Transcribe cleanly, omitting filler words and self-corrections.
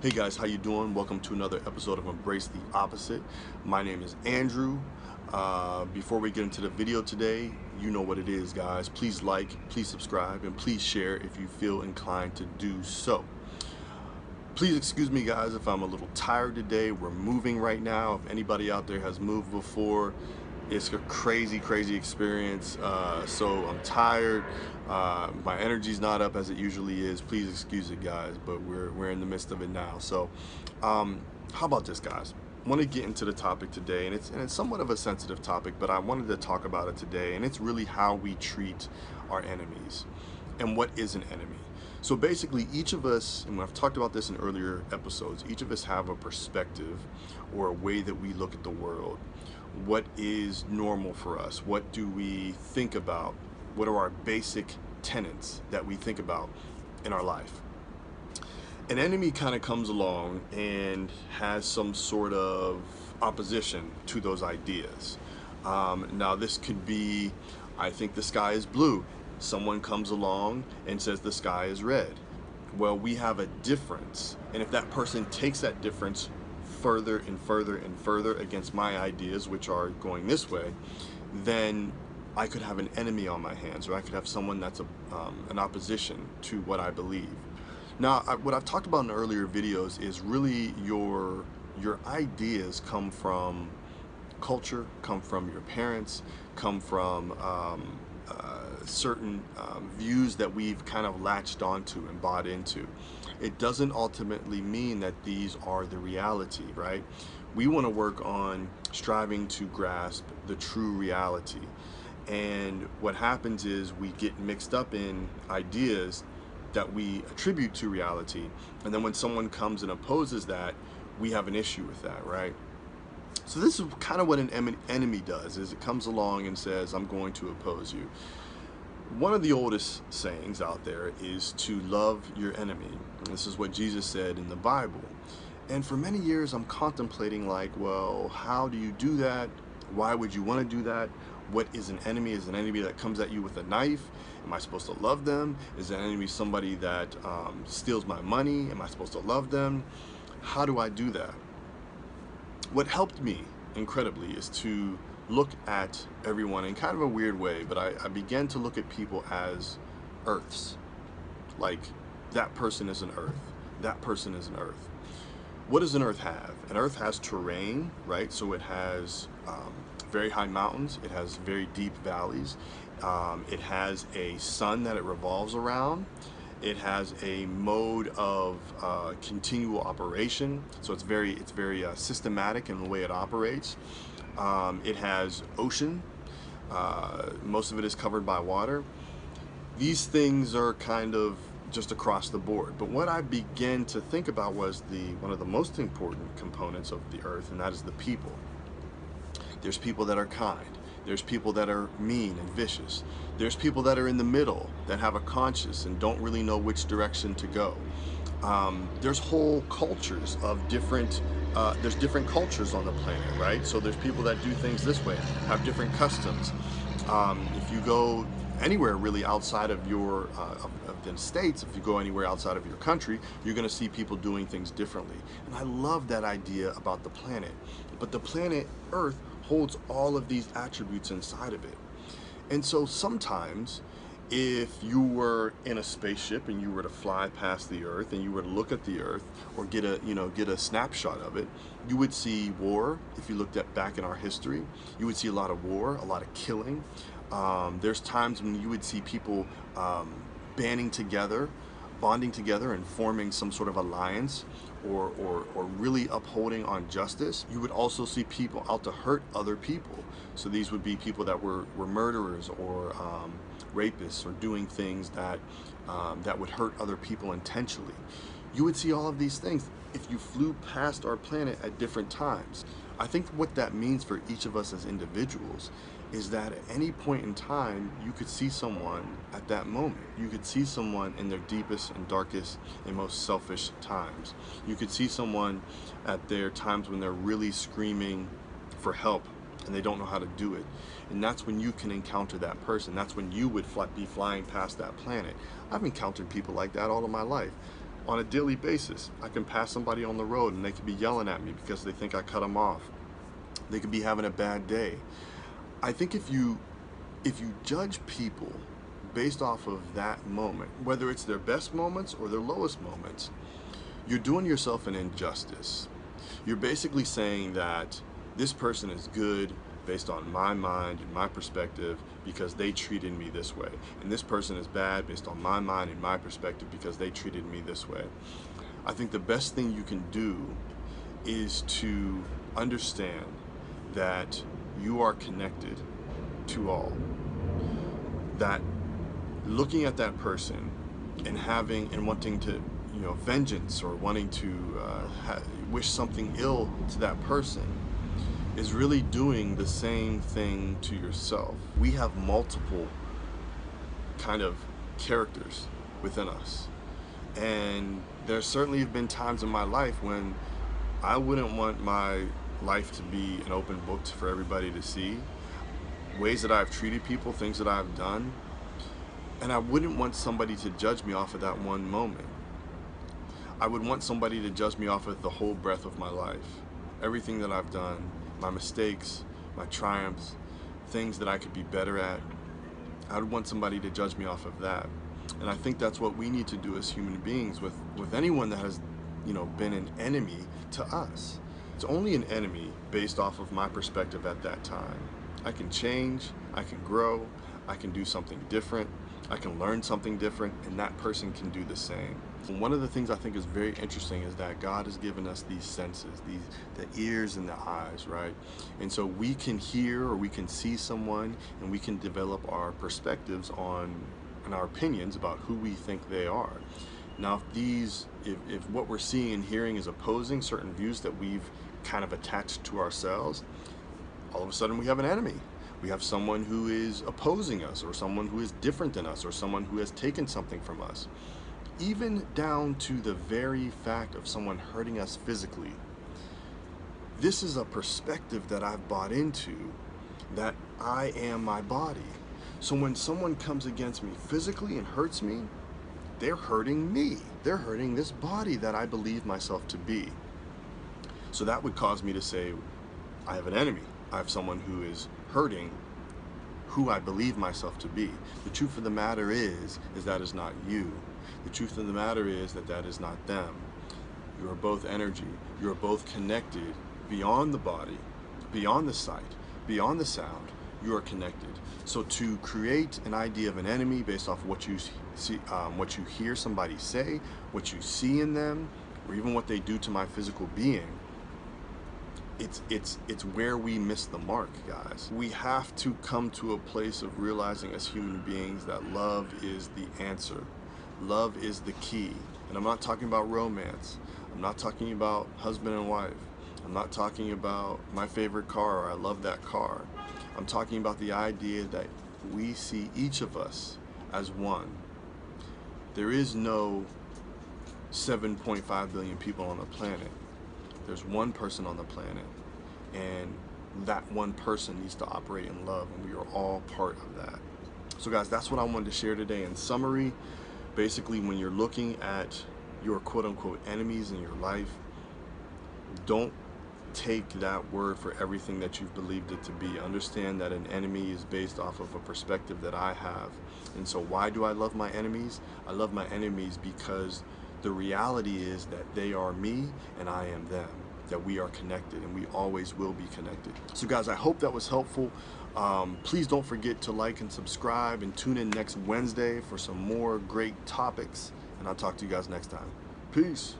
Hey guys, how you doing? Welcome to another episode of Embrace the Opposite. My name is Andrew. Before we get into the video today, you know what it is, guys. Please like, please subscribe, and please share if you feel inclined to do so. Please excuse me, guys, if I'm a little tired today. We're moving right now. If anybody out there has moved before, it's a crazy experience. So I'm tired. My energy's not up as it usually is. Please excuse it, guys, but we're in the midst of it now. So how about this, guys? I want to get into the topic today, and it's somewhat of a sensitive topic, but I wanted to talk about it today, and it's really how we treat our enemies and what is an enemy. So basically, each of us, and I've talked about this in earlier episodes, each of us have a perspective or a way that we look at the world. What is normal for us? What do we think about? What are our basic tenets that we think about in our life? An enemy kind of comes along and has some sort of opposition to those ideas. Now this could be, I think the sky is blue. Someone comes along and says the sky is red. Well, we have a difference, and if that person takes that difference further and further against my ideas, which are going this way, then I could have an enemy on my hands, or I could have someone that's an opposition to what I believe. Now, what I've talked about in earlier videos is really your ideas come from culture, come from your parents, come from certain views that we've kind of latched onto and bought into. It doesn't ultimately mean that these are the reality, right? We want to work on striving to grasp the true reality. And what happens is we get mixed up in ideas that we attribute to reality. And then when someone comes and opposes that, we have an issue with that, right? So this is kind of what an enemy does, is it comes along and says, I'm going to oppose you. One of the oldest sayings out there is to love your enemy. And this is what Jesus said in the Bible. And for many years I'm contemplating, like, well, how do you do that? Why would you want to do that? What is an enemy? Is an enemy that comes at you with a knife? Am I supposed to love them? Is an enemy somebody that steals my money? Am I supposed to love them? How do I do that? What helped me incredibly is to look at everyone in kind of a weird way, but I began to look at people as earths. Like, that person is an earth. That person is an earth. What does an earth have? An earth has terrain, right? So it has very high mountains. It has very deep valleys. It has a sun that it revolves around. It has a mode of continual operation, so it's very systematic in the way it operates. It has ocean. Most of it is covered by water. These things are kind of just across the board. But what I began to think about was one of the most important components of the earth, and that is the people. There's people that are kind. There's people that are mean and vicious. There's people that are in the middle, that have a conscience and don't really know which direction to go. There's whole cultures of different, there's different cultures on the planet, right? So there's people that do things this way, have different customs. If you go anywhere really outside of your of the states, if you go anywhere outside of your country, you're going to see people doing things differently. And I love that idea about the planet. But the planet Earth holds all of these attributes inside of it. And so sometimes if you were in a spaceship and you were to fly past the Earth and you were to look at the Earth or get a snapshot of it, you would see war. If you looked at back in our history, you would see a lot of war, a lot of killing. There's times when you would see people bonding together and forming some sort of alliance or really upholding on justice. You would also see people out to hurt other people. So these would be people that were murderers or rapists or doing things that would hurt other people intentionally. You would see all of these things if you flew past our planet at different times. I think what that means for each of us as individuals is that at any point in time, you could see someone at that moment. You could see someone in their deepest and darkest and most selfish times. You could see someone at their times when they're really screaming for help and they don't know how to do it. And that's when you can encounter that person. That's when you would be flying past that planet. I've encountered people like that all of my life. on a daily basis. I can pass somebody on the road and they could be yelling at me because they think I cut them off. They could be having a bad day. I think if you judge people based off of that moment, whether it's their best moments or their lowest moments, you're doing yourself an injustice. You're basically saying that this person is good based on my mind and my perspective because they treated me this way. And this person is bad based on my mind and my perspective because they treated me this way. I think the best thing you can do is to understand that you are connected to all. That looking at that person and having and wanting to, vengeance or wanting to wish something ill to that person is really doing the same thing to yourself. We have multiple kind of characters within us. And there certainly have been times in my life when I wouldn't want my life to be an open book for everybody to see. Ways that I've treated people, things that I've done. And I wouldn't want somebody to judge me off of that one moment. I would want somebody to judge me off of the whole breadth of my life. Everything that I've done, my mistakes, my triumphs, things that I could be better at. I would want somebody to judge me off of that. And I think that's what we need to do as human beings with anyone that has, been an enemy to us. It's only an enemy based off of my perspective at that time. I can change, I can grow, I can do something different, I can learn something different, and that person can do the same. And one of the things I think is very interesting is that God has given us these senses, the ears and the eyes, right? And so we can hear or we can see someone and we can develop our perspectives on and our opinions about who we think they are. Now, if what we're seeing and hearing is opposing certain views that we've kind of attached to ourselves, all of a sudden we have an enemy. We have someone who is opposing us, or someone who is different than us, or someone who has taken something from us. Even down to the very fact of someone hurting us physically. This is a perspective that I've bought into, that I am my body. So when someone comes against me physically and hurts me, they're hurting me. They're hurting this body that I believe myself to be. So that would cause me to say, I have an enemy. I have someone who is hurting who I believe myself to be. The truth of the matter is that is not you. The truth of the matter is that is not them. You are both energy. You are both connected beyond the body, beyond the sight, beyond the sound. You are connected. So to create an idea of an enemy based off what you see, what you hear somebody say, what you see in them, or even what they do to my physical being, it's where we miss the mark, guys. We have to come to a place of realizing as human beings that love is the answer. Love is the key. And I'm not talking about romance. I'm not talking about husband and wife. I'm not talking about my favorite car or I love that car. I'm talking about the idea that we see each of us as one. There is no 7.5 billion people on the planet. There's one person on the planet, and that one person needs to operate in love, and we are all part of that. So guys, that's what I wanted to share today. In summary, basically, when you're looking at your quote-unquote enemies in your life, don't take that word for everything that you've believed it to be. Understand that an enemy is based off of a perspective that I have. And so why do I love my enemies? I love my enemies because the reality is that they are me and I am them, that we are connected and we always will be connected. So guys, I hope that was helpful. Please don't forget to like and subscribe and tune in next Wednesday for some more great topics. And I'll talk to you guys next time. Peace.